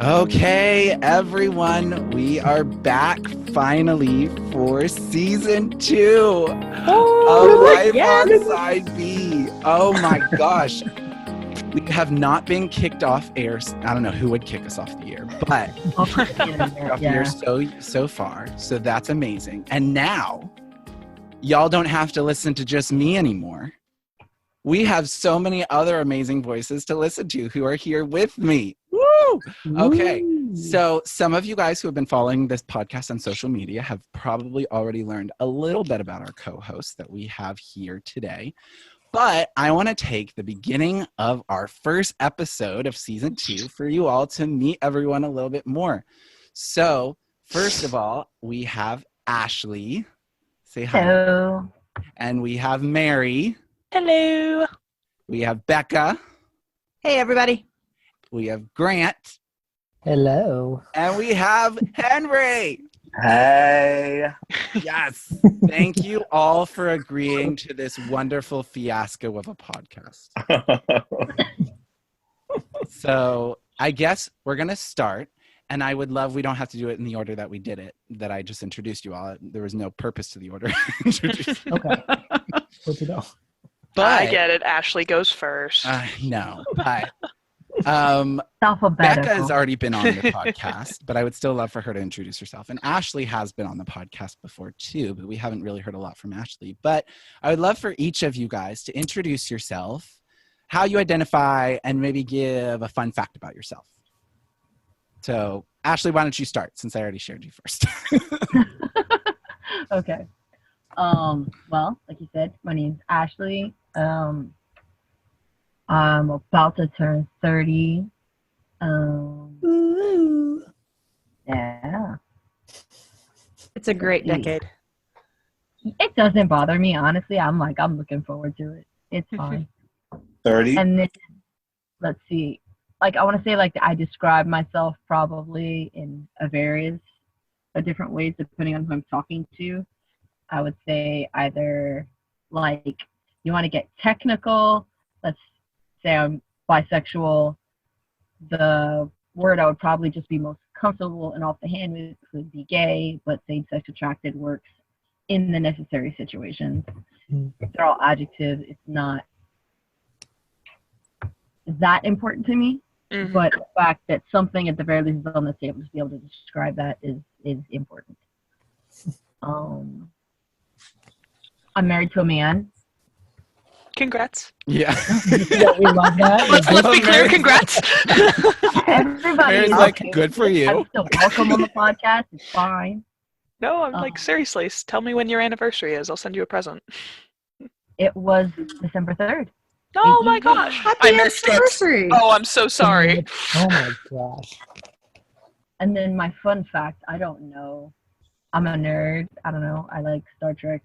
Okay, everyone, we are back finally for season 2 of Life on Side B. Oh my gosh. We have not been kicked off air. I don't know who would kick us off the air, but off the air so far. So that's amazing. And now, y'all don't have to listen to just me anymore. We have so many other amazing voices to listen to who are here with me. Woo! Okay, so some of you guys who have been following this podcast on social media have probably already learned a little bit about our co-hosts that we have here today. But I want to take the beginning of our first episode of season 2 for you all to meet everyone a little bit more. So first of all, we have Ashley. Say hi. Hello. And we have Mary. Hello. We have Becca. Hey, everybody. We have Grant. Hello. And we have Henry. Hey. Yes. Thank you all for agreeing to this wonderful fiasco of a podcast. So I guess we're going to start. And I would love, we don't have to do it in the order that we did it, that I just introduced you all. There was no purpose to the order I introduced. Okay. Good to know. But I get it. Ashley goes first. No, but Becca has already been on the podcast, but I would still love for her to introduce herself. And Ashley has been on the podcast before too, but we haven't really heard a lot from Ashley. But I would love for each of you guys to introduce yourself, how you identify, and maybe give a fun fact about yourself. So Ashley, why don't you start since I already shared you first? Okay. Well, like you said, my name's Ashley. I'm about to turn 30. Yeah. It's a great decade. It doesn't bother me, honestly. I'm looking forward to it. It's fine. 30? And then, let's see. I want to say, I describe myself probably in various different ways depending on who I'm talking to. I would say either, you want to get technical, let's say I'm bisexual. The word I would probably just be most comfortable and off the hand with would be gay, but same-sex attracted works in the necessary situations. They're all adjectives. It's not that important to me, but the fact that something at the very least is on the table to be able to describe that is important. I'm married to a man. Congrats. Yeah. Yeah, we love that. Let's be clear. Congrats. Everybody Mary's is good for you. I'm still welcome on the podcast. It's fine. No, I'm seriously, tell me when your anniversary is. I'll send you a present. It was December 3rd. Oh my gosh. Happy I missed anniversary. it. Oh, I'm so sorry. Oh my gosh. And then my fun fact, I don't know. I'm a nerd. I don't know. I like Star Trek.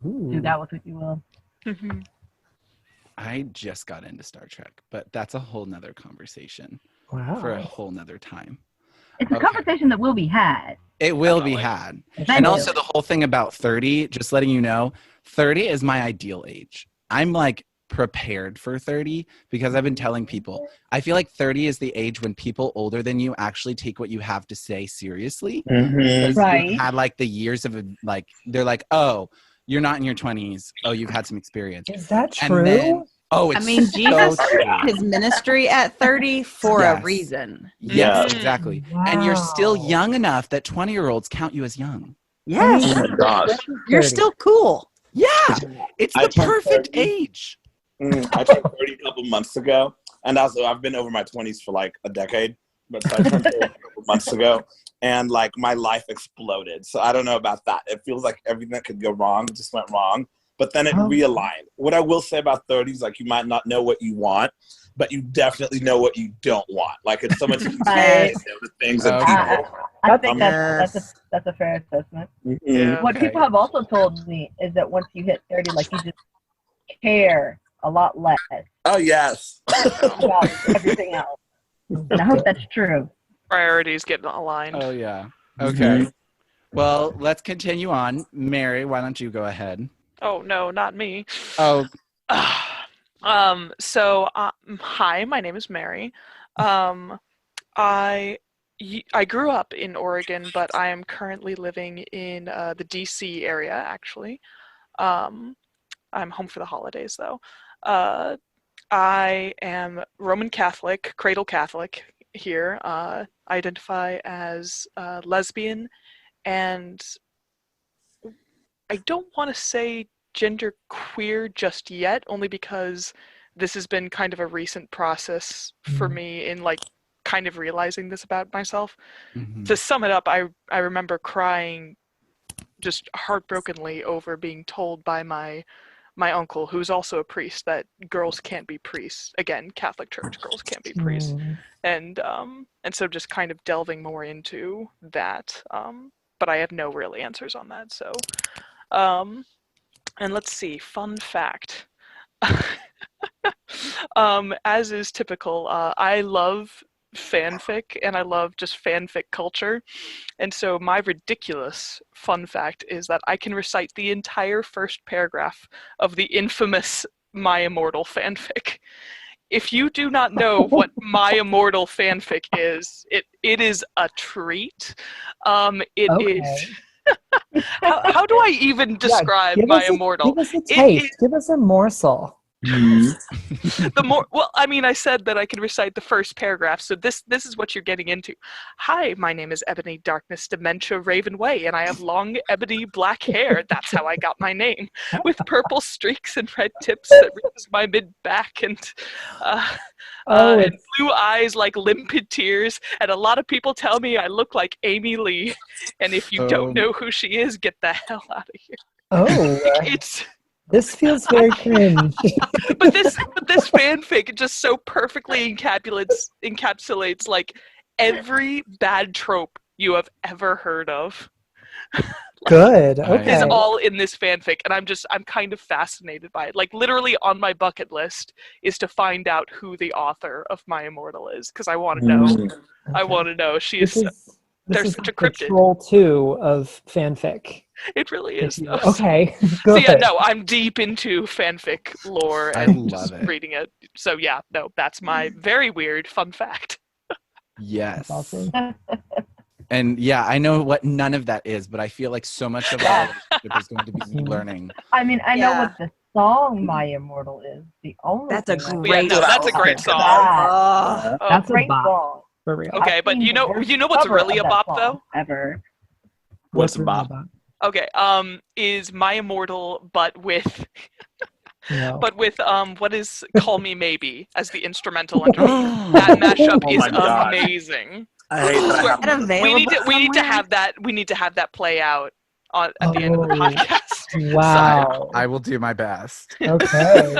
Ooh. Do that with what you will. I just got into Star Trek, but that's a whole nother conversation Wow. for a whole nother time. It's a conversation that will be had. It will be had. Thank And you. also the whole thing about 30, just letting you know, 30 is my ideal age. I'm prepared for 30 because I've been telling people, I feel like 30 is the age when people older than you actually take what you have to say seriously. Because Right. you've had the years of they're like, oh, you're not in your 20s. Oh, you've had some experience. Is that And true? then, it's Jesus so true. started his ministry at 30 for Yes. a reason. Yes, Yeah. exactly. And you're still Wow. young enough that 20-year-olds count you as young. Yes. Oh my gosh. You're 30. still cool. Yeah, it's I the turned perfect 30. age. I turned 30 a couple months ago. And also, I've been over my 20s for a decade. But so I turned 30 a couple months ago. And my life exploded. So I don't know about that. It feels like everything that could go wrong just went wrong. But then it realigned. What I will say about 30 is you might not know what you want, but you definitely know what you don't want. It's so much easier to say no to things and people. I think that's a fair assessment. Yeah. What people have also told me is that once you hit 30, you just care a lot less Oh, yes. about everything else. And I hope that's true. Priorities get aligned. Oh, yeah. Okay. Well, let's continue on. Mary, why don't you go ahead? Oh, no, not me. Oh, Hi, my name is Mary. I grew up in Oregon, but I am currently living in the DC area, actually. I'm home for the holidays, though. I am Roman Catholic, cradle Catholic here. I identify as lesbian, and I don't want to say gender queer just yet, only because this has been kind of a recent process for me in like kind of realizing this about myself. To sum it up, I remember crying just heartbrokenly over being told by my uncle, who's also a priest, that girls can't be priests. Again, Catholic Church, girls can't be priests. And so just kind of delving more into that. But I have no real answers on that. So, and let's see, fun fact. As is typical, I love fanfic, and I love just fanfic culture. And so my ridiculous fun fact is that I can recite the entire first paragraph of the infamous My Immortal fanfic. If you do not know what My Immortal fanfic is, it is a treat. It is. How do I even describe My Immortal? Give us a taste. Give us a morsel. Well, I mean, I said that I can recite the first paragraph, so this is what you're getting into. Hi, my name is Ebony Darkness Dementia Ravenway, and I have long ebony black hair. That's how I got my name, with purple streaks and red tips that reaches my mid back, and and blue eyes like limpid tears. And a lot of people tell me I look like Amy Lee, and if you don't know who she is, get the hell out of here. It's. This feels very cringe. but this fanfic just so perfectly encapsulates like every bad trope you have ever heard of. Good. Okay. Is all in this fanfic, and I'm kind of fascinated by it. Like literally on my bucket list is to find out who the author of My Immortal is, because I want to know. Okay. I want to know. There's such a cryptid. Troll 2 of fanfic. It really is. Though. Okay. Good. So yeah, no, I'm deep into fanfic lore and love it. reading it. So yeah, no, that's my very weird fun fact. Yes. That's awesome. And yeah, I know what none of that is, but I feel like so much of our relationship is going to be learning. I mean, I know what the song My Immortal is. The only That's a thing great that's a great song. That's a great song. For real. Okay, but you know what's really a bop though? Ever. What's a bop? Okay, is My Immortal, but with what is Call Me Maybe as the instrumental underneath. That mashup is amazing. I hate that. We need to have that. We need to have that play out at the end of the podcast. Wow. I will do my best. Okay.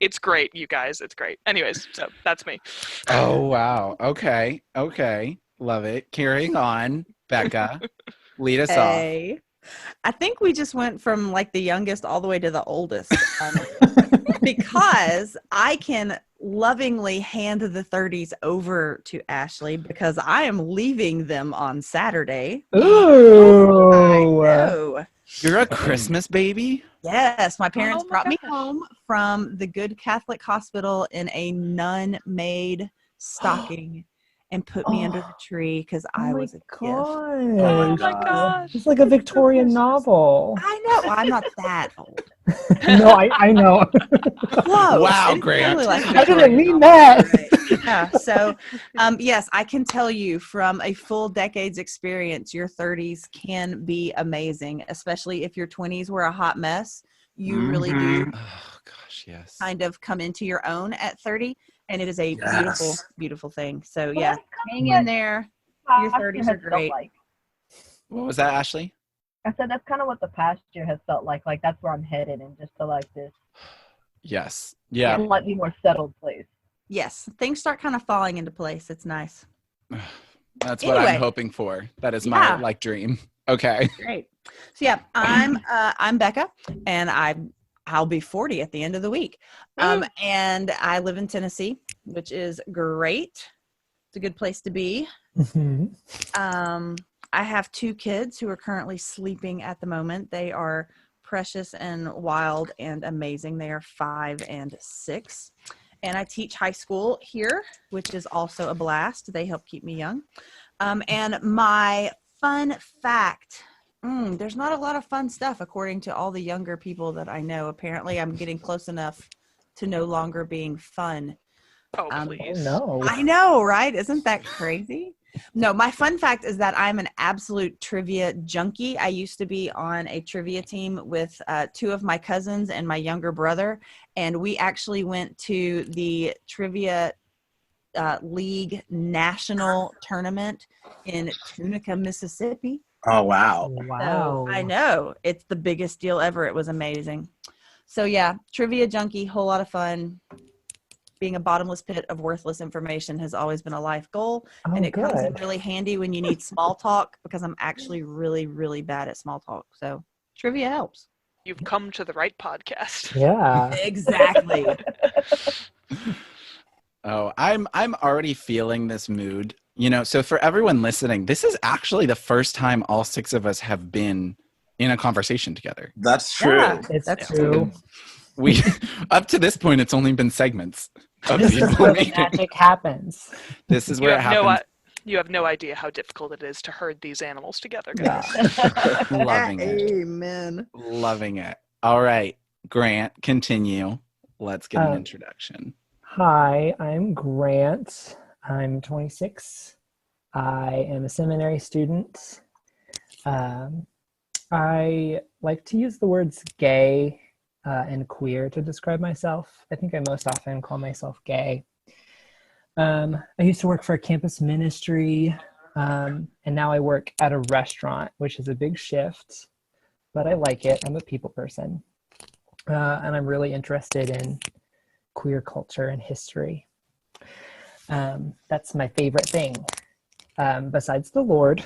It's great, you guys. It's great. Anyways, so that's me. Oh wow. Okay. Love it. Carrying on, Becca. Lead us off. I think we just went from like the youngest all the way to the oldest. Because I can lovingly hand the 30s over to Ashley because I am leaving them on Saturday. Ooh. I know. You're a Christmas baby? Yes, my parents brought me home from the Good Catholic Hospital in a nun-made stocking and put me under the tree because I was a kid. Oh my gosh. It's like a Victorian novel. I know. I'm not that old. No, I know. Close. Wow, It's Grant. really like a I didn't Victorian mean novel. that. Right. Yeah. So, yes, I can tell you from a full decade's experience, your 30s can be amazing, especially if your 20s were a hot mess. You really do Oh gosh, yes. kind of come into your own at 30. And it is a beautiful, beautiful thing. So, yeah, hang in there. Your 30s are great. What was that, Ashley? I said that's kind of what the past year has felt like. Like that's where I'm headed, and just to like this. Yes. Yeah. Slightly more settled place. Yes, things start kind of falling into place. It's nice. That's what I'm hoping for. That is my like dream. Okay. Great. So yeah, I'm Becca, and I'll be 40 at the end of the week. And I live in Tennessee, which is great. It's a good place to be. Mm-hmm. I have 2 kids who are currently sleeping at the moment. They are precious and wild and amazing. They are 5 and 6. and I teach high school here, which is also a blast. They help keep me young. And my fun fact, there's not a lot of fun stuff according to all the younger people that I know. Apparently, I'm getting close enough to no longer being fun. Oh, Oh please. no. I know, right? Isn't that crazy? No, my fun fact is that I'm an absolute trivia junkie. I used to be on a trivia team with 2 of my cousins and my younger brother, and we actually went to the trivia league national tournament in Tunica, Mississippi. Oh wow. Wow. So I know it's the biggest deal ever. It was amazing. So yeah, trivia junkie, whole lot of fun. Being a bottomless pit of worthless information has always been a life goal. Oh, And it comes in good. really handy when you need small talk, because I'm actually really, really bad at small talk. So trivia helps. You've come to the right podcast. Yeah. Exactly. Oh, I'm already feeling this mood. You know, so for everyone listening, this is actually the first time all 6 of us have been in a conversation together. That's true. Yeah, It's that's true. We up to this point, it's only been segments of This is people where the meeting. magic happens. This is where it happens. You have no idea how difficult it is to herd these animals together, Yeah. guys. Loving it. Amen. Loving it. All right, Grant, continue. Let's get an introduction. Hi, I'm Grant. I'm 26. I am a seminary student. I like to use the words gay and queer to describe myself. I think I most often call myself gay. I used to work for a campus ministry, and now I work at a restaurant, which is a big shift, but I like it. I'm a people person, and I'm really interested in queer culture and history. That's my favorite thing, besides the Lord.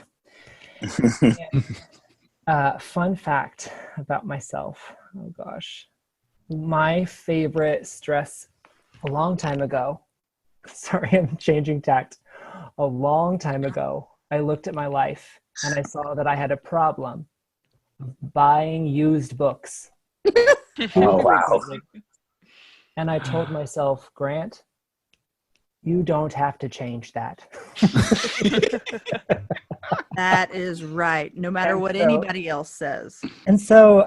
Fun fact about myself. Oh gosh. My favorite stress a long time ago. Sorry, I'm changing tact. A long time ago, I looked at my life and I saw that I had a problem buying used books. Oh wow. And I told myself, Grant, you don't have to change that. That is right. No matter And what so- anybody else says. And so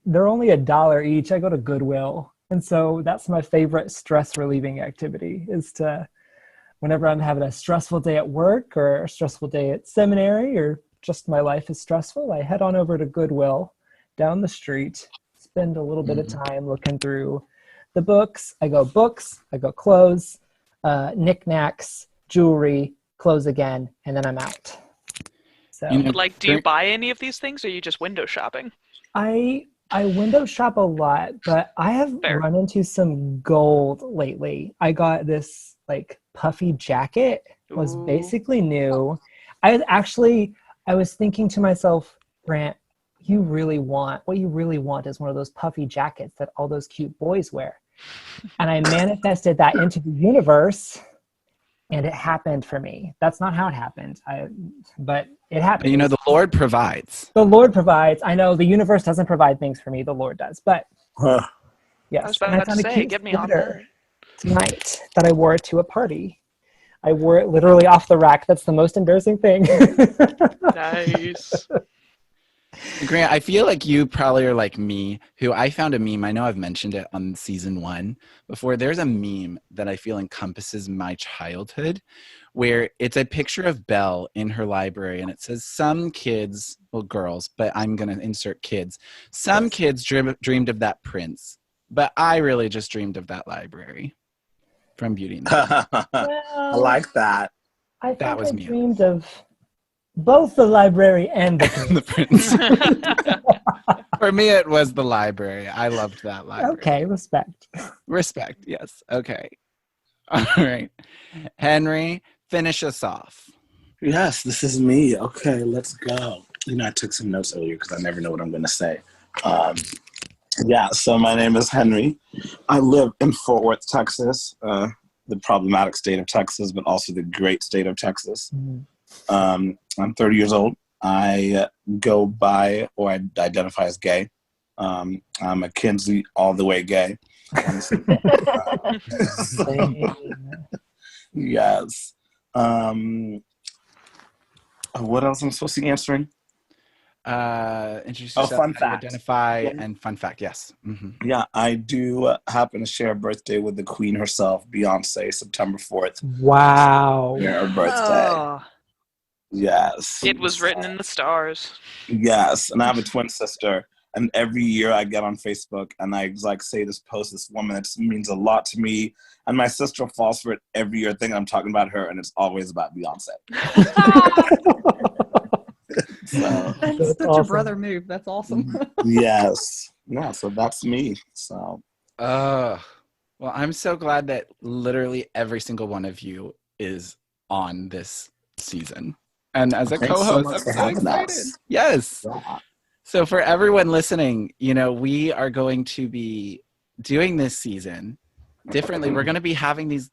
they're only $1 each. I go to Goodwill. And so that's my favorite stress relieving activity, is to, whenever I'm having a stressful day at work or a stressful day at seminary, or just my life is stressful, I head on over to Goodwill down the street, spend a little bit of time looking through the books. I go clothes, knickknacks, jewelry, clothes again, and then I'm out. So You know, Like, do you buy any of these things, or are you just window shopping? I window shop a lot, but I have Fair. run into some gold lately. I got this like puffy jacket. It was Ooh. basically new. I was thinking to myself, Grant, what you really want is one of those puffy jackets that all those cute boys wear. And I manifested that into the universe, and it happened for me. That's not how it happened, but it happened. But you know, the Lord provides. The Lord provides. I know the universe doesn't provide things for me. The Lord does. But Huh. yes, I was and about to found a say, cute get me on sweater that. tonight that I wore to a party. I wore it literally off the rack. That's the most embarrassing thing. Nice. Grant, I feel like you probably are like me, who I found a meme. I know I've mentioned it on season 1 before. There's a meme that I feel encompasses my childhood, where it's a picture of Belle in her library, and it says some kids, well, girls, but I'm going to insert kids. Some kids dreamed of that prince, but I really just dreamed of that library from Beauty and the Beast. I like that. I think That was I me. dreamed of both the library and the The prince. For me, it was the library. I loved that library. Okay, respect. Respect, yes. Okay. All right. Henry, finish us off. Yes, this is me. Okay, let's go. I took some notes earlier because I never know what I'm going to say. So my name is Henry. I live in Fort Worth, Texas, the problematic state of Texas, but also the great state of Texas. I'm 30 years old. I go by, or I identify as gay. I'm a Kinsey all the way gay. Honestly. So, Same. yes. What else am I supposed to be answering? Introduce Oh, yourself, fun how do you fact. identify, Yeah. and fun fact. Yes. Yeah, I do happen to share a birthday with the queen herself, Beyonce, September 4th. Wow. Her birthday. Oh, Yes. It was written in the stars. Yes, and I have a twin sister, and every year I get on Facebook and I like say this post, this woman, it means a lot to me, and my sister falls for it every year, thinking I'm talking about her, and it's always about Beyonce. So that's That's such a awesome. brother move. That's awesome. yes, yeah, so that's me. So Well, I'm so glad that literally every single one of you is on this season. And as a thanks so co-host, much I'm for so having excited. us. Yes. Yeah. So for everyone listening, we are going to be doing this season differently. We're going to be having these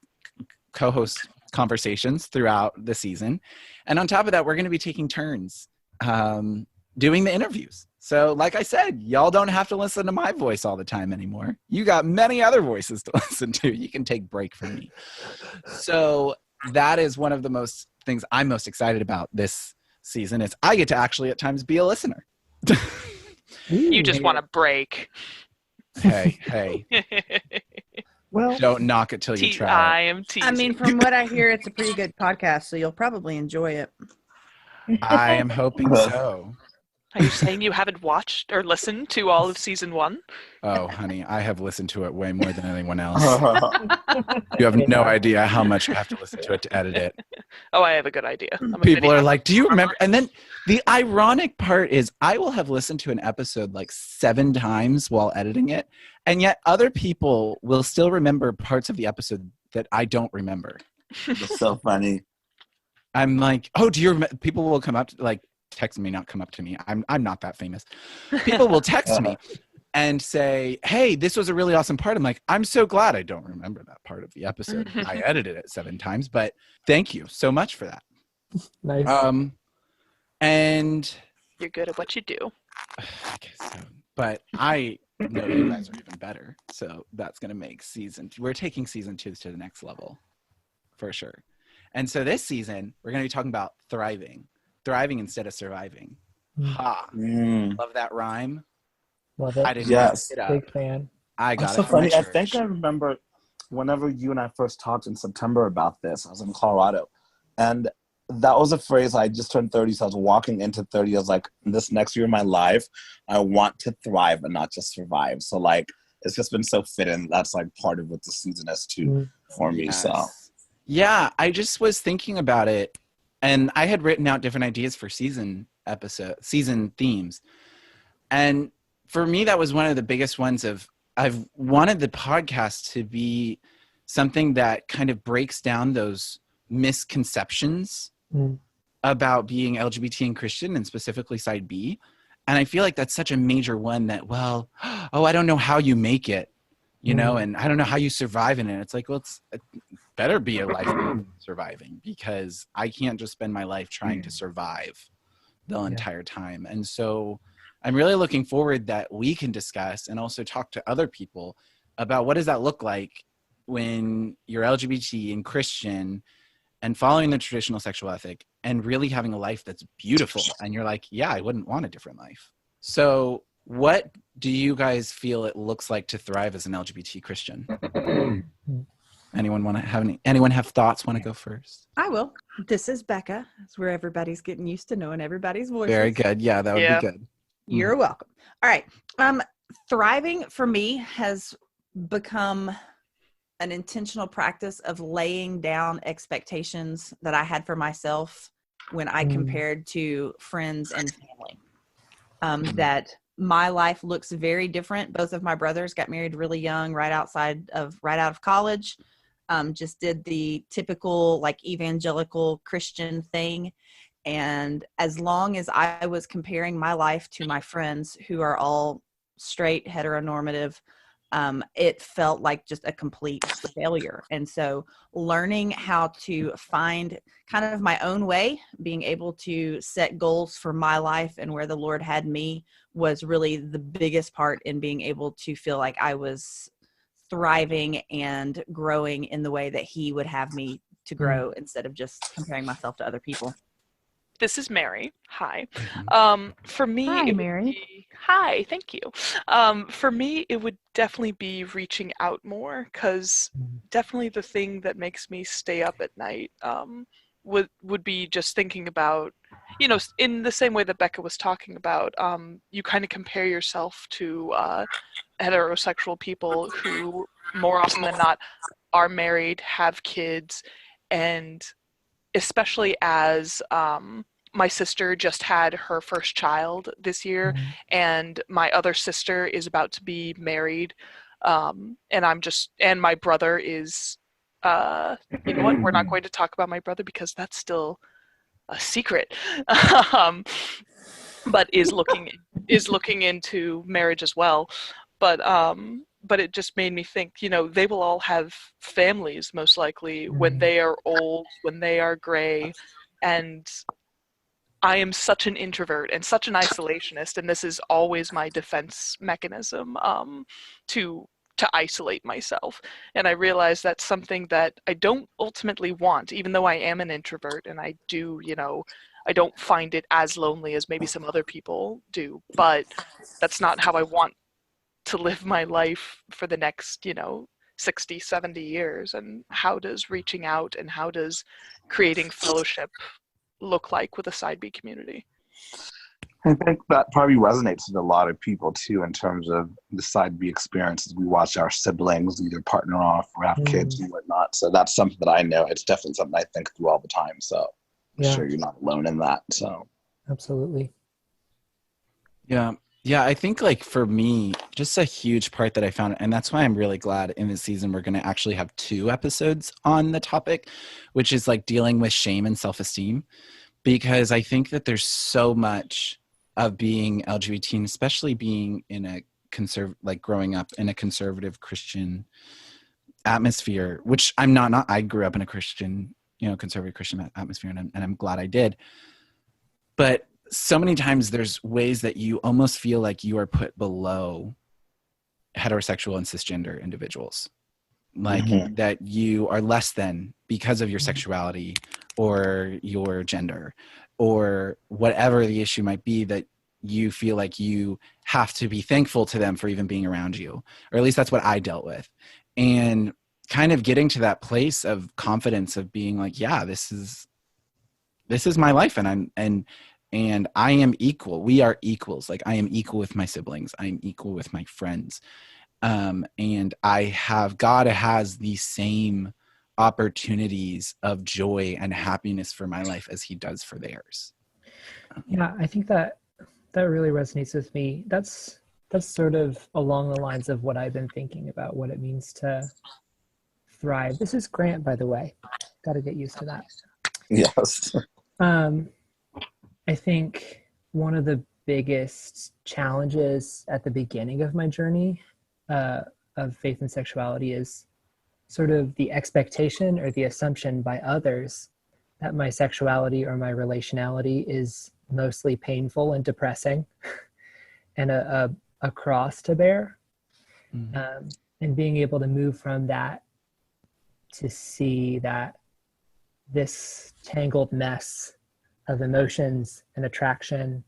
co-host conversations throughout the season. And on top of that, we're going to be taking turns doing the interviews. So like I said, y'all don't have to listen to my voice all the time anymore. You got many other voices to listen to. You can take a break from me. So that is one of the most things I'm most excited about this season is I get to actually at times be a listener. You just want a break. Hey, Well, don't knock it till you try I it. am teasing. I mean, from what I hear, it's a pretty good podcast, so you'll probably enjoy it. I am hoping so. Are you saying you haven't watched or listened to all of season 1? Oh, honey, I have listened to it way more than anyone else. You have no idea how much I have to listen to it to edit it. Oh, I have a good idea. I'm a People video- are like, do you remember? And then the ironic part is I will have listened to an episode like 7 times while editing it. And yet other people will still remember parts of the episode that I don't remember. It's so funny. I'm like, oh, do you remember? People will come up to like text me, not come up to me. I'm not that famous. People will text me and say, hey, this was a really awesome part. I'm like, I'm so glad I don't remember that part of the episode. I edited it 7 times, but thank you so much for that. nice. And You're good at what you do. I guess so. But I know you guys are even better. So that's going to make we're taking season 2 to the next level for sure. And so this season, we're going to be talking about thriving instead of surviving. Ha. Love that rhyme. Love it. I didn't Yes. make it up. Big fan. I got That's it. so from my funny. I church. think I remember whenever you and I first talked in September about this, I was in Colorado. And that was a phrase. I just turned 30, so I was walking into 30. I was like, this next year of my life, I want to thrive and not just survive. So like, it's just been so fitting. That's like part of what the season is too for me. Yes. So yeah, I just was thinking about it, and I had written out different ideas for season themes. And for me, that was one of the biggest ones of I've wanted the podcast to be something that kind of breaks down those misconceptions about being LGBT and Christian, and specifically side B. And I feel like that's such a major one that, well, oh, I don't know how you make it, and I don't know how you survive in it. It's like, well, it better be a life of surviving, because I can't just spend my life trying to survive the entire time. And so I'm really looking forward that we can discuss and also talk to other people about what does that look like when you're LGBT and Christian and following the traditional sexual ethic and really having a life that's beautiful. And you're like, yeah, I wouldn't want a different life. So what do you guys feel it looks like to thrive as an LGBT Christian? Anyone have thoughts? Want to go first? I will. This is Becca. It's where everybody's getting used to knowing everybody's voices. Very good. Yeah, that would be good. You're welcome. All right. Thriving for me has become an intentional practice of laying down expectations that I had for myself when I compared to friends and family. That my life looks very different. Both of my brothers got married really young, right out of college. Just did the typical like evangelical Christian thing. And as long as I was comparing my life to my friends who are all straight, heteronormative, it felt like just a complete failure. And so learning how to find kind of my own way, being able to set goals for my life and where the Lord had me was really the biggest part in being able to feel like I was thriving and growing in the way that he would have me to grow instead of just comparing myself to other people. This is Mary. Hi. For me, Hi, it would Mary. be- hi, thank you. For me, it would definitely be reaching out more, because definitely the thing that makes me stay up at night would be just thinking about, in the same way that Becca was talking about, you kind of compare yourself to heterosexual people who, more often than not, are married, have kids, and especially as my sister just had her first child this year, and my other sister is about to be married, and my brother is, you know what? We're not going to talk about my brother because that's still a secret, but is looking into marriage as well. But it just made me think, they will all have families most likely when they are old, when they are gray, and I am such an introvert and such an isolationist, and this is always my defense mechanism, to isolate myself. And I realize that's something that I don't ultimately want, even though I am an introvert, and I do, I don't find it as lonely as maybe some other people do, but that's not how I want to live my life for the next, 60, 70 years. And how does reaching out and how does creating fellowship look like with a side B community? I think that probably resonates with a lot of people too, in terms of the side B experiences. We watch our siblings either partner off or have kids and whatnot. So that's something that I know. It's definitely something I think through all the time. So I'm sure you're not alone in that. So Absolutely. Yeah, I think like for me, just a huge part that I found, and that's why I'm really glad in this season we're going to actually have 2 episodes on the topic, which is like dealing with shame and self-esteem, because I think that there's so much of being LGBT, and especially being in a growing up in a conservative Christian atmosphere, which I'm not. I grew up in a Christian, conservative Christian atmosphere, and I'm glad I did. But so many times there's ways that you almost feel like you are put below heterosexual and cisgender individuals, like that you are less than because of your sexuality or your gender or whatever the issue might be, that you feel like you have to be thankful to them for even being around you, or at least that's what I dealt with. And kind of getting to that place of confidence of being like, yeah, this is my life, and I am equal. We are equals. Like I am equal with my siblings. I am equal with my friends. And God has the same opportunities of joy and happiness for my life as he does for theirs. Yeah, I think that really resonates with me. That's sort of along the lines of what I've been thinking about, what it means to thrive. This is Grant, by the way. Got to get used to that. yes. I think one of the biggest challenges at the beginning of my journey of faith and sexuality is sort of the expectation or the assumption by others that my sexuality or my relationality is mostly painful and depressing and a cross to bear. And being able to move from that to see that this tangled mess of emotions and attraction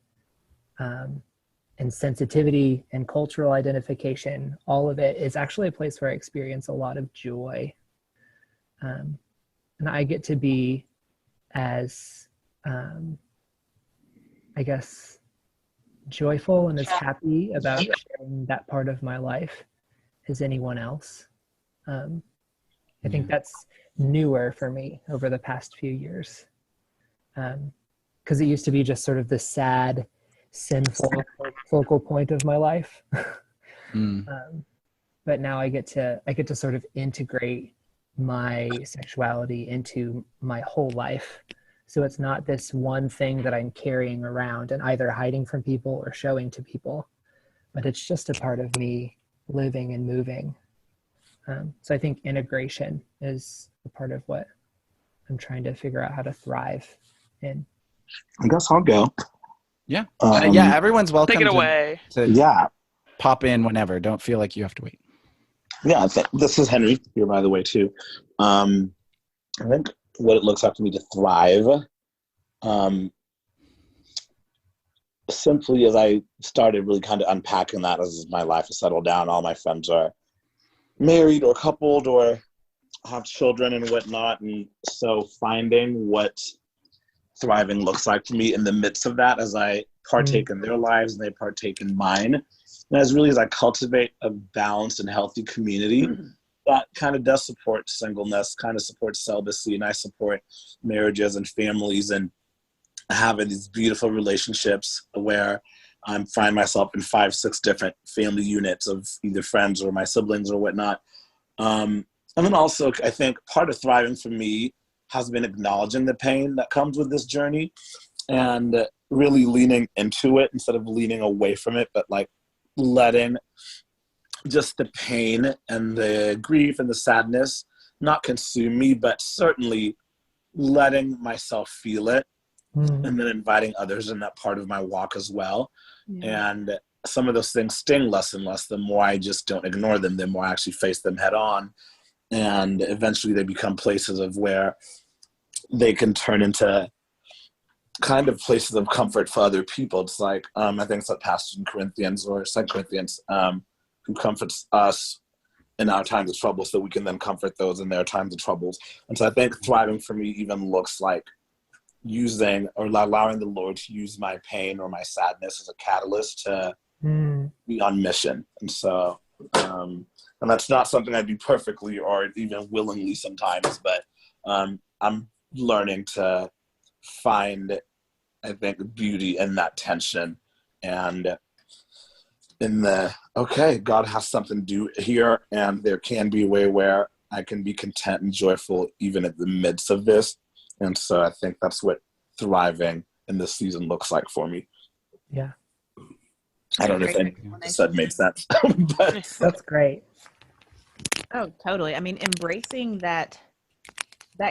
and sensitivity and cultural identification, all of it is actually a place where I experience a lot of joy. And I get to be as, I guess, joyful and as happy about sharing that part of my life as anyone else. I think that's newer for me over the past few years. Because it used to be just sort of the sad, sinful focal point of my life. But now I get to sort of integrate my sexuality into my whole life. So it's not this one thing that I'm carrying around and either hiding from people or showing to people, but it's just a part of me living and moving. So I think integration is a part of what I'm trying to figure out how to thrive in. I guess I'll go. Yeah. Everyone's welcome. Take it away. To pop in whenever. Don't feel like you have to wait. Yeah, this is Henry here, by the way, too. I think what it looks like for me to thrive, simply as I started really kind of unpacking that as my life has settled down, all my friends are married or coupled or have children and whatnot. And so finding what thriving looks like for me in the midst of that as I partake in their lives and they partake in mine. And as I cultivate a balanced and healthy community that kind of does support singleness, kind of supports celibacy, and I support marriages and families and having these beautiful relationships where I find myself in 5-6 different family units of either friends or my siblings or whatnot. And then also, I think part of thriving for me has been acknowledging the pain that comes with this journey and really leaning into it instead of leaning away from it, but like letting just the pain and the grief and the sadness not consume me, but certainly letting myself feel it and then inviting others in that part of my walk as well. Yeah. And some of those things sting less and less the more I just don't ignore them, the more I actually face them head on. And eventually they become places of where they can turn into kind of places of comfort for other people. It's like, I think it's that passage in Corinthians or 2 Corinthians, who comforts us in our times of trouble so we can then comfort those in their times of troubles. And so I think thriving for me even looks like using or allowing the Lord to use my pain or my sadness as a catalyst to be on mission. And so, and that's not something I do perfectly or even willingly sometimes, but I'm learning to find, I think, beauty in that tension and in the, okay, God has something to do here, and there can be a way where I can be content and joyful even in the midst of this. And so I think that's what thriving in this season looks like for me. Yeah. I don't know if anything I said made sense. But That's great. Oh, totally. I mean, embracing that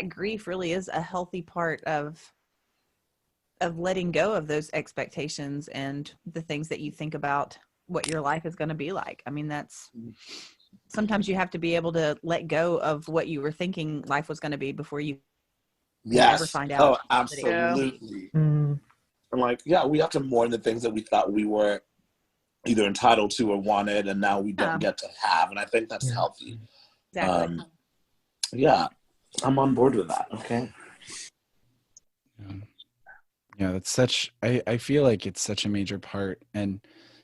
grief really is a healthy part of letting go of those expectations and the things that you think about what your life is going to be like. I mean, that's sometimes you have to be able to let go of what you were thinking life was going to be before you ever find out. Oh, absolutely. And like, yeah, we have to mourn the things that we thought we were either entitled to or wanted, and now we don't get to have. And I think that's healthy. Exactly. Yeah, I'm on board with that. Okay. Yeah, that's such, I feel like it's such a major part. And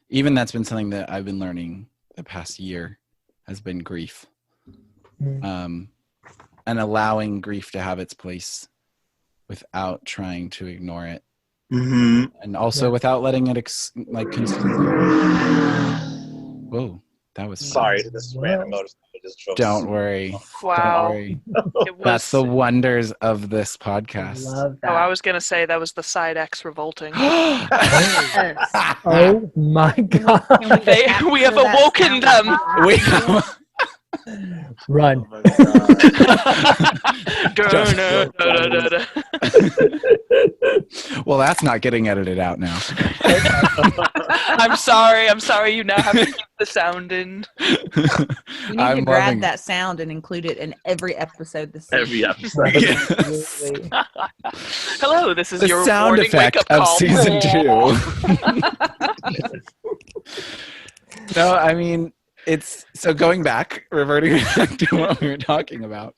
even that's been something that I've been learning the past year has been grief. And allowing grief to have its place without trying to ignore it. And also without letting it consume you. Whoa, that was sorry. This random motorcycle just drove. Don't worry. Wow. Don't worry. It was, That's the wonders of this podcast. Love that. Oh, I was gonna say that was the side X revolting. Oh my God. We have awoken them. We have Run. Oh my God. Well, that's not getting edited out now. I'm sorry. You now have to keep the sound in. You need to grab that sound and include it in every episode this season. Every episode. Yes. Hello, this is The your sound warning effect wake-up of call. season 2. No, I mean, it's so going back, reverting back to what we were talking about.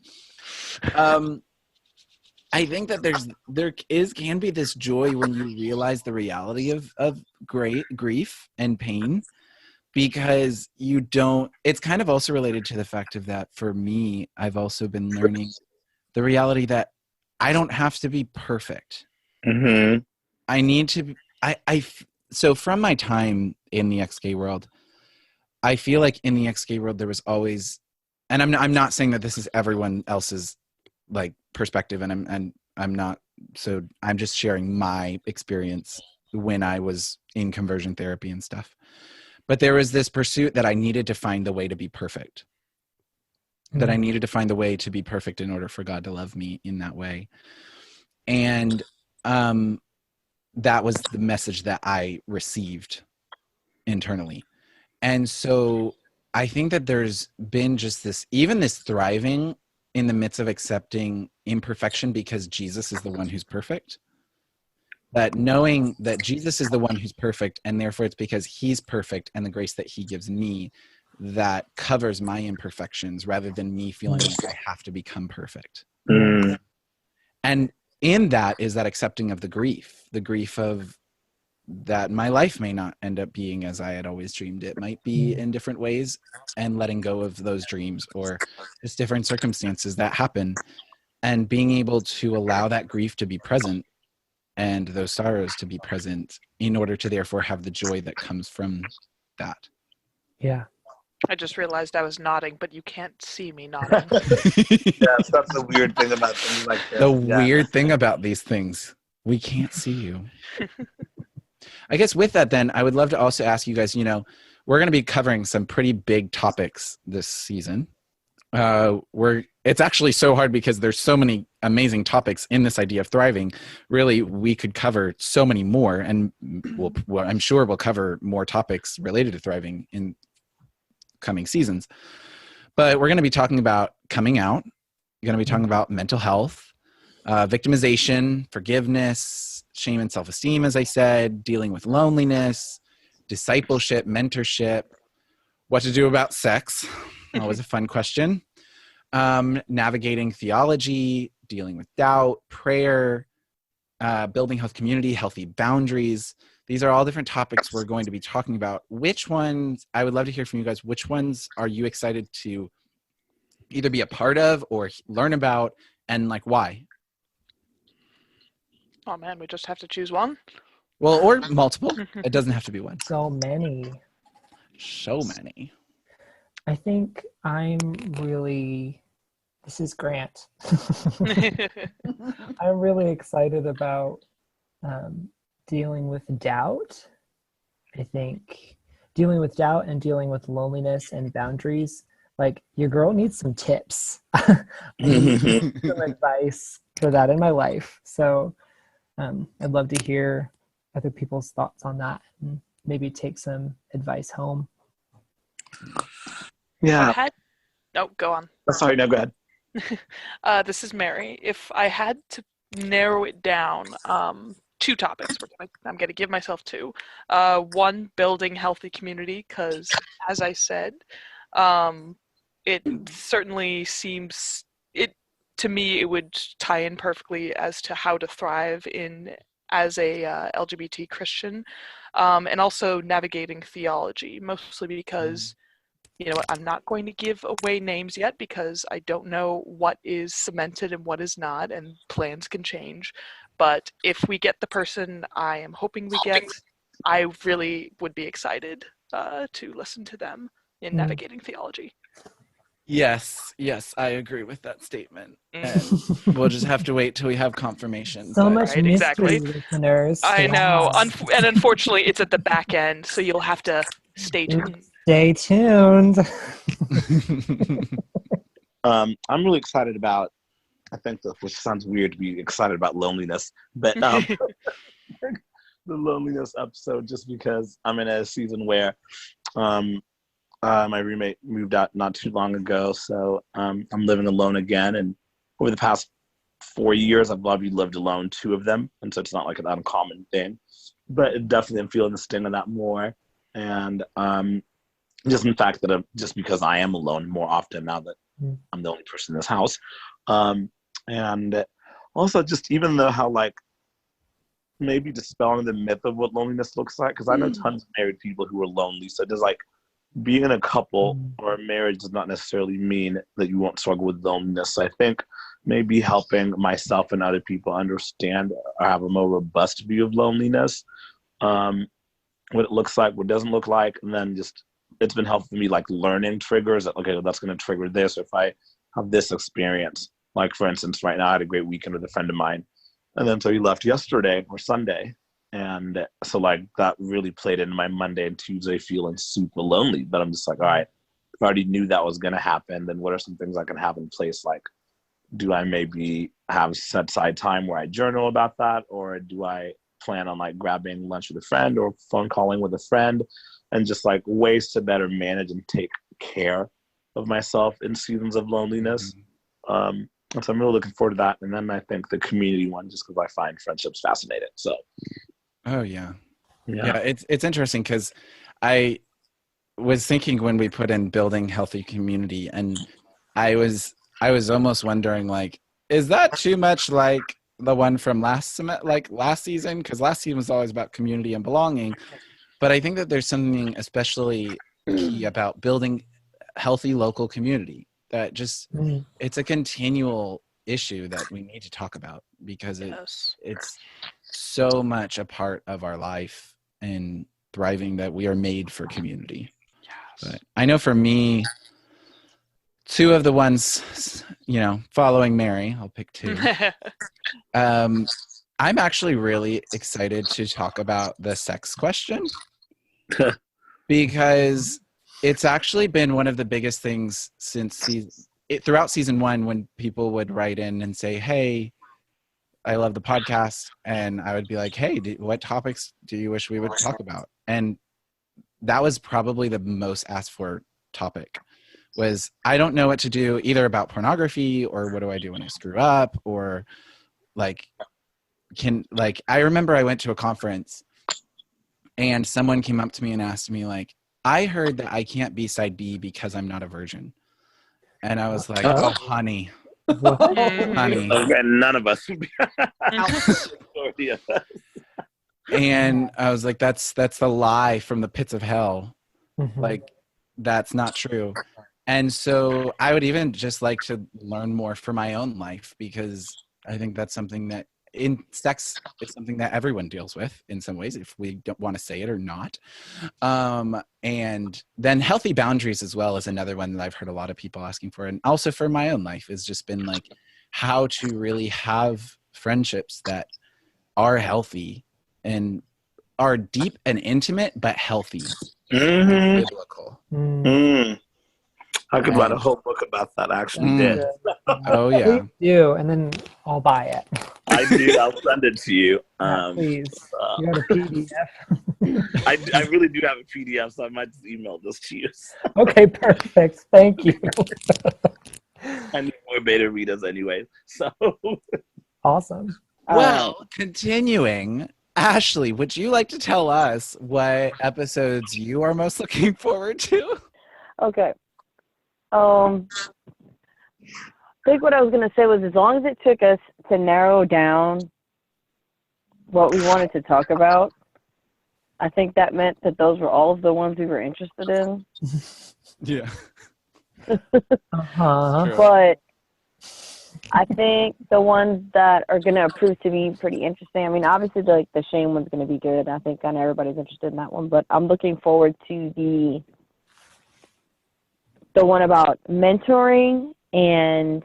I think that there can be this joy when you realize the reality of great grief and pain, because you don't. It's kind of also related to the fact of that for me, I've also been learning the reality that I don't have to be perfect. I need to. So from my time in the XK world, I feel like in the XK world there was always, and I'm not saying that this is everyone else's like perspective, and I'm not, so I'm just sharing my experience when I was in conversion therapy and stuff. But there was this pursuit that I needed to find the way to be perfect. That I needed to find the way to be perfect in order for God to love me in that way. And that was the message that I received internally. And so I think that there's been just this thriving in the midst of accepting imperfection because Jesus is the one who's perfect. That knowing that Jesus is the one who's perfect, and therefore it's because he's perfect and the grace that he gives me that covers my imperfections rather than me feeling like I have to become perfect. Mm. And in that is that accepting of the grief of that my life may not end up being as I had always dreamed it might be in different ways, and letting go of those dreams or just different circumstances that happen, and being able to allow that grief to be present and those sorrows to be present in order to therefore have the joy that comes from that. Yeah. I just realized I was nodding, but you can't see me nodding. Yes, that's the weird thing about things like this. The Yeah. weird thing about these things, we can't see you. I guess with that, then, I would love to also ask you guys, we're going to be covering some pretty big topics this season. It's actually so hard because there's so many amazing topics in this idea of thriving. Really, we could cover so many more, and I'm sure we'll cover more topics related to thriving in coming seasons. But we're going to be talking about coming out. We're going to be talking about mental health, victimization, forgiveness, shame and self-esteem, as I said, dealing with loneliness, discipleship, mentorship, what to do about sex. Always a fun question. Navigating theology, dealing with doubt, prayer, building health community, healthy boundaries. These are all different topics we're going to be talking about. Which ones, I would love to hear from you guys, which ones are you excited to either be a part of or learn about, and like why? Oh man, we just have to choose one? Well, or multiple. It doesn't have to be one. So many. So many. I think this is Grant. I'm really excited about dealing with doubt. I think dealing with doubt and dealing with loneliness and boundaries. Like, your girl needs some tips. I need some advice for that in my life. So I'd love to hear other people's thoughts on that and maybe take some advice home. Yeah. No, go on. Sorry, no, go ahead. This is Mary. If I had to narrow it down, two topics. I'm going to give myself two. One, building healthy community, because as I said, it certainly seems to me it would tie in perfectly as to how to thrive as a LGBT Christian, and also navigating theology, mostly because I'm not going to give away names yet because I don't know what is cemented and what is not, and plans can change. But if we get the person I am hoping we get, I really would be excited to listen to them in navigating theology. Yes, I agree with that statement. And we'll just have to wait till we have confirmation. So much mystery, exactly. Listeners. I know. And unfortunately, it's at the back end, so you'll have to stay tuned. Stay tuned. I'm really excited about, which sounds weird to be excited about loneliness, but the loneliness episode, just because I'm in a season where my roommate moved out not too long ago, so I'm living alone again. And over the past 4 years, I've probably lived alone, 2 of them, and so it's not like an uncommon thing. But definitely, I'm feeling the sting of that more, and just in fact that just because I am alone more often now that I'm the only person in this house, and also just even though how like maybe dispelling the myth of what loneliness looks like, because I know tons of married people who are lonely, so does like being in a couple or a marriage does not necessarily mean that you won't struggle with loneliness. So I think maybe helping myself and other people understand or have a more robust view of loneliness, what it looks like, what it doesn't look like, and then just it's been helpful for me like learning triggers that, okay, that's going to trigger this, or if I have this experience. Like, for instance, right now I had a great weekend with a friend of mine, and then so he left yesterday or Sunday. And so like that really played into my Monday and Tuesday feeling super lonely. But I'm just like, all right, if I already knew that was going to happen, then what are some things I can have in place? Like, do I maybe have set aside time where I journal about that? Or do I plan on like grabbing lunch with a friend or phone calling with a friend, and just like ways to better manage and take care of myself in seasons of loneliness. Mm-hmm. And so I'm really looking forward to that. And then I think the community one, just because I find friendships fascinating. So, Oh yeah. It's interesting because I was thinking when we put in building healthy community, and I was almost wondering, like, is that too much like the one from last season? Because last season was always about community and belonging. But I think that there's something especially key about building healthy local community that just it's a continual issue that we need to talk about because it's so much a part of our life and thriving that we are made for community. But I know for me, two of the ones, following Mary, I'll pick two. I'm actually really excited to talk about the sex question because it's actually been one of the biggest things throughout season 1 when people would write in and say, hey, I love the podcast. And I would be like, hey, what topics do you wish we would talk about? And that was probably the most asked for topic was I don't know what to do either about pornography or what do I do when I screw up or I remember I went to a conference and someone came up to me and asked me like, I heard that I can't be side B because I'm not a virgin. And I was like, oh, honey. Honey. Okay, none of us. And I was like, that's the lie from the pits of hell. Like, that's not true. And so I would even just like to learn more for my own life because I think that's something that in sex, it's something that everyone deals with in some ways, if we don't want to say it or not. And then healthy boundaries as well is another one that I've heard a lot of people asking for. And also for my own life has just been like how to really have friendships that are healthy and are deep and intimate, but healthy. Biblical. I could write a whole book about that. I actually did. Oh yeah. Please do, and then I'll buy it. I do. I'll send it to you. Please. You got a PDF. I really do have a PDF, so I might just email this to you. Okay, perfect. Thank you. I need more beta readers anyway. So awesome. Well, continuing, Ashley, would you like to tell us what episodes you are most looking forward to? Okay. I think what I was going to say was as long as it took us to narrow down what we wanted to talk about, I think that meant that those were all of the ones we were interested in. Yeah. But I think the ones that are going to prove to be pretty interesting, I mean, obviously the shame one's going to be good. I think kind of everybody's interested in that one, but I'm looking forward to the one about mentoring and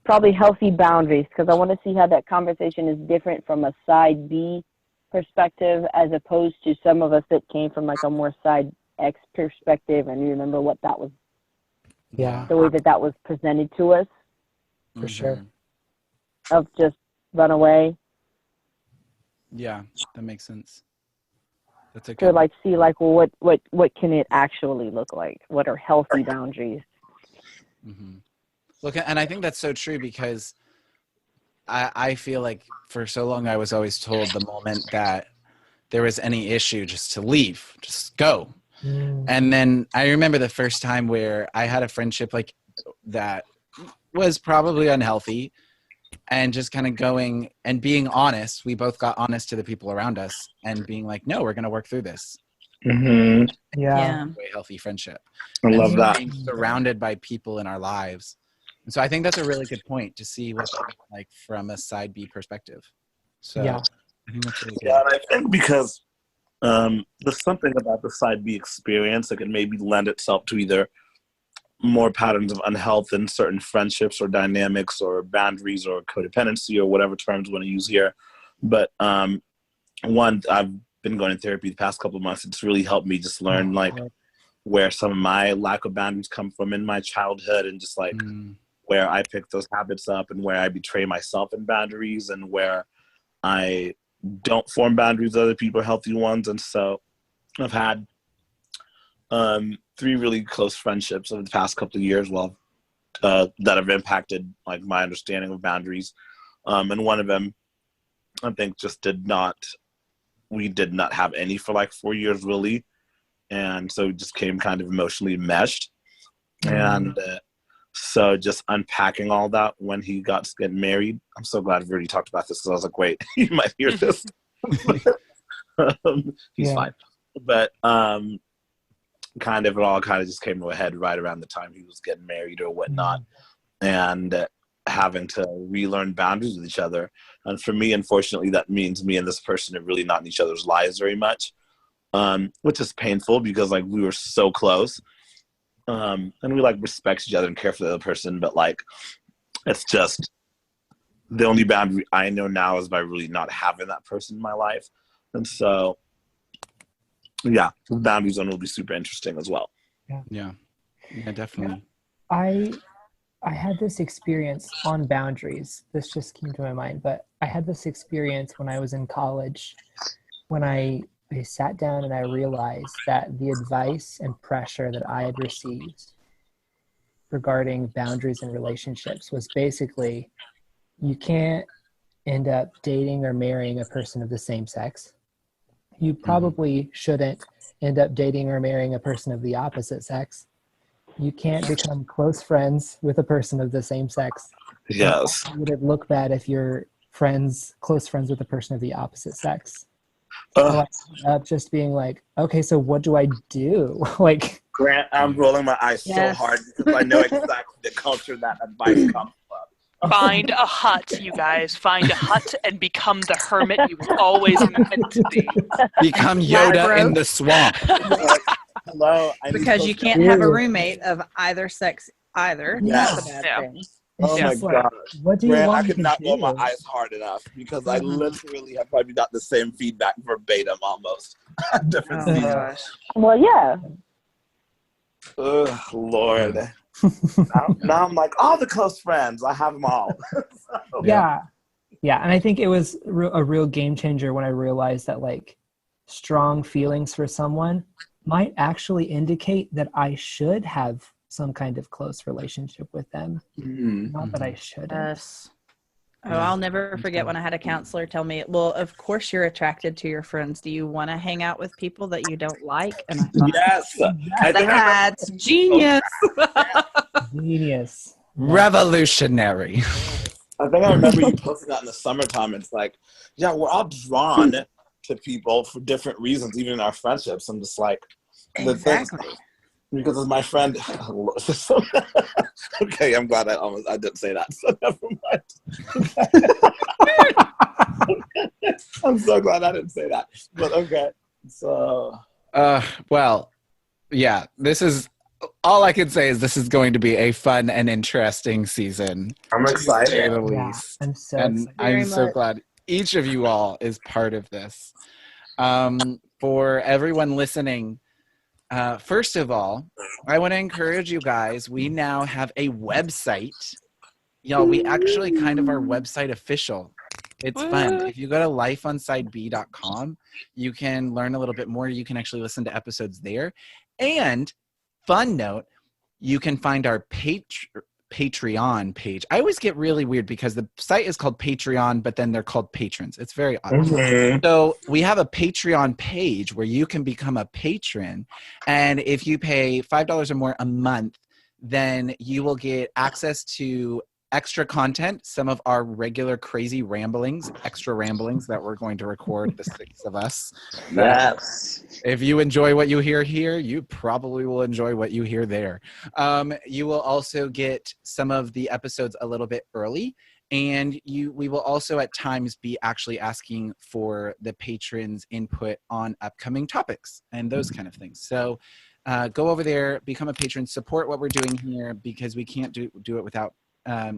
probably healthy boundaries, because I want to see how that conversation is different from a side B perspective as opposed to some of us that came from like a more side X perspective, and you remember what that was, the way that was presented to us. For sure. Of just run away. Yeah, that makes sense. That's okay. To like see like, well, what can it actually look like? What are healthy boundaries? Look, and I think that's so true because I feel like for so long I was always told the moment that there was any issue just to leave, just go. And then I remember the first time where I had a friendship like that was probably unhealthy and just kind of going and being honest. We both got honest to the people around us and being like, no, we're going to work through this. Yeah. A healthy friendship. I love that. Being surrounded by people in our lives. And so I think that's a really good point to see what like from a side B perspective. So I think that's really good. Yeah, and I think because there's something about the side B experience that can maybe lend itself to either more patterns of unhealth in certain friendships or dynamics or boundaries or codependency or whatever terms we want to use here. But one, I've been going to therapy the past couple of months. It's really helped me just learn like where some of my lack of boundaries come from in my childhood and just like where I pick those habits up and where I betray myself in boundaries and where I don't form boundaries with other people, healthy ones. And so I've had three really close friendships over the past couple of years, that have impacted like my understanding of boundaries. And one of them, I think, we did not have any for like 4 years really, and so we just came kind of emotionally meshed. And so just unpacking all that when he got to get married. I'm so glad we already talked about this, because I was like, wait, you might hear this. He's fine. But kind of it all kind of just came to a head right around the time he was getting married or whatnot. And having to relearn boundaries with each other. And for me, unfortunately, that means me and this person are really not in each other's lives very much, which is painful because like we were so close. And we like respect each other and care for the other person, but like it's just the only boundary I know now is by really not having that person in my life. And so yeah, boundaries on will be super interesting as well. Yeah, definitely. I had this experience on boundaries. This just came to my mind, but I had this experience when I was in college, when I sat down and I realized that the advice and pressure that I had received regarding boundaries and relationships was basically, you can't end up dating or marrying a person of the same sex. You probably shouldn't end up dating or marrying a person of the opposite sex. You can't become close friends with a person of the same sex. Yes. Would it look bad if you're close friends with a person of the opposite sex? Just being like, okay, so what do I do? Like, Grant, I'm rolling my eyes so hard because I know exactly the culture that advice comes from. Find a hut, you guys. Find a hut and become the hermit you were always meant to be. Become Yoda in the swamp. Hello. Because you can't have a roommate of either sex either. Yeah. That's a bad thing. Oh my God. What do you Grant, I want could me not to roll do? my eyes hard enough because I literally have probably got the same feedback verbatim almost. Different seasons. Gosh. Well, yeah. Ugh, Lord. now I'm like, all the close friends, I have them all. Yeah. And I think it was a real game changer when I realized that like strong feelings for someone might actually indicate that I should have some kind of close relationship with them. Not that I shouldn't. Yes. Oh, I'll never forget when I had a counselor tell me, well, of course you're attracted to your friends. Do you want to hang out with people that you don't like? And I thought, Yes. that's genius. Genius. Revolutionary. I think I remember you posting that in the summertime. It's like, yeah, we're all drawn to people for different reasons, even in our friendships. I'm just like, Exactly. Because as my friend, okay, I'm glad I didn't say that. So never mind. I'm so glad I didn't say that. But okay, so. Well, yeah, this is all I can say is this is going to be a fun and interesting season. I'm excited. To say the Yeah, least. I'm so And excited. I'm so glad each of you all is part of this. For everyone listening, first of all, I want to encourage you guys. We now have a website. Y'all, we actually kind of are website official. It's fun. If you go to lifeonsideb.com, you can learn a little bit more. You can actually listen to episodes there. And fun note, you can find our Patreon page. I always get really weird because the site is called Patreon, but then they're called patrons. It's very odd. So we have a Patreon page where you can become a patron. And if you pay $5 or more a month, then you will get access to extra content, some of our regular crazy ramblings, extra ramblings that we're going to record, the 6 of us. Yes. If you enjoy what you hear here, you probably will enjoy what you hear there. You will also get some of the episodes a little bit early, and we will also at times be actually asking for the patrons' input on upcoming topics and those kind of things. So go over there, become a patron, support what we're doing here, because we can't do it without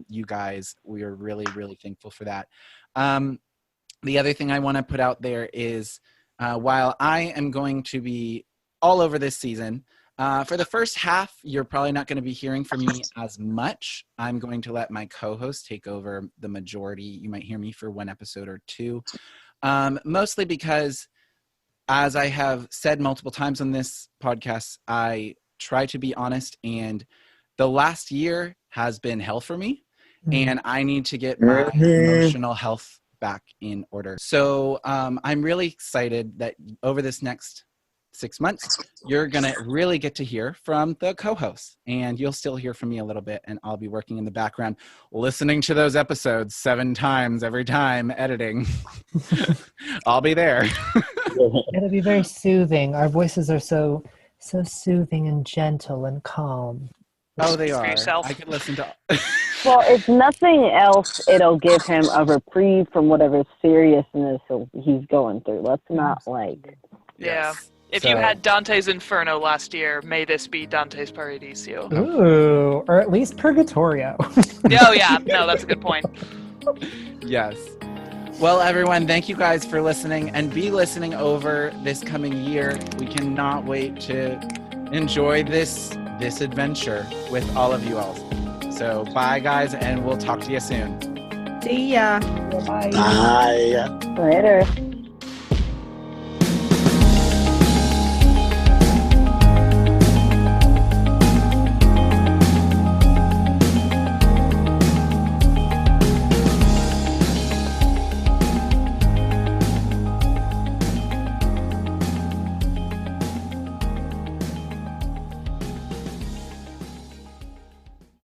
you guys. We are really, really thankful for that. The other thing I want to put out there is while I am going to be all over this season, for the first half, you're probably not going to be hearing from me as much. I'm going to let my co-host take over the majority. You might hear me for one episode or two, mostly because as I have said multiple times on this podcast, I try to be honest, and the last year has been hell for me, and I need to get my emotional health back in order. So I'm really excited that over this next 6 months, you're going to really get to hear from the co-hosts, and you'll still hear from me a little bit, and I'll be working in the background, listening to those episodes 7 times every time, editing. I'll be there. It'll be very soothing. Our voices are so soothing and gentle and calm. Oh, they Speak for are. yourself. I could listen to... Well, if nothing else, it'll give him a reprieve from whatever seriousness he's going through. Let's not like. Yeah. Yes. If So- you had Dante's Inferno last year, may this be Dante's Paradiso. Ooh, or at least Purgatorio. Oh yeah, no, that's a good point. Yes. Well, everyone, thank you guys for listening, and be listening over this coming year. We cannot wait to enjoy this adventure with all of you all. So bye, guys, and we'll talk to you soon. See ya. Bye. Bye. Later.